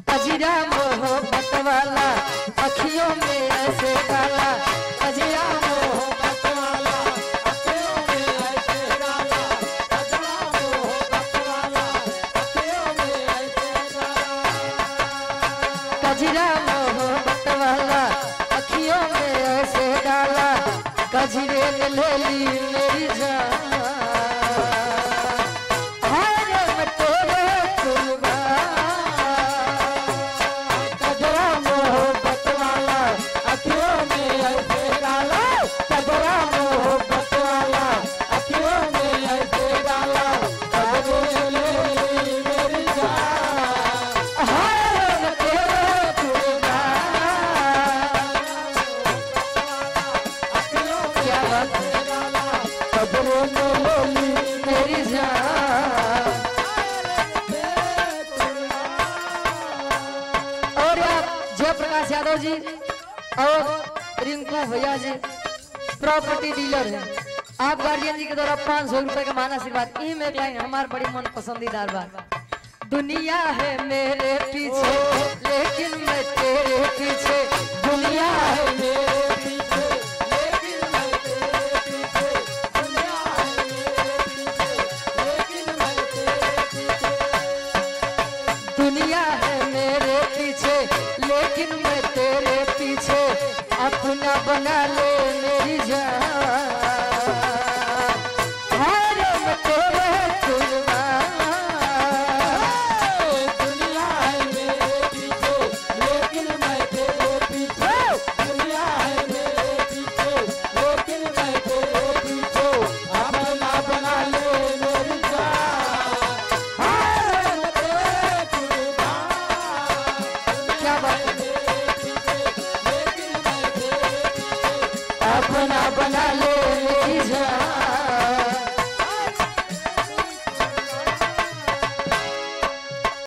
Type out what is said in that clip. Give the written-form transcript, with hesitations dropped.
कजरा मोहब्बत वाला अखियों में ऐसे डाला, कजरा मोहब्बत वाला अखियों में ऐसे डाला, कजरा मोहब्बत वाला अखियों में ऐसे डाला, कजरा मोहब्बत वाला अखियों में ऐसे डाला, कजरे ने ले ली मेरी जान। जयप्रकाश यादव जी और रिंकू भैया जी प्रॉपर्टी डीलर हैं। आप गार्जियन जी के द्वारा 500 रुपए का मान आशीर्वाद। ई में लाइन हमारे बड़ी मन पसंदीदार बात, दुनिया है मेरे पीछे लेकिन मैं तेरे पीछे, दुनिया है मेरे पीछे लेकिन मैं तेरे पीछे, दुनिया है मेरे पीछे लेकिन मैं तेरे पीछे, दुनिया है मेरे पीछे लेकिन मैं तेरे पीछे, अपना बना ले मेरी जान, हर मैं तेरे कुर्बान, दुनिया है मेरे पीछे लेकिन मैं तेरे पीछे, दुनिया है मेरे पीछे लेकिन मैं तेरे पीछे, अपना बना ले मेरी जान, हर मैं तेरे कुर्बान। क्या बात है, अपना बना ले मेरी जान।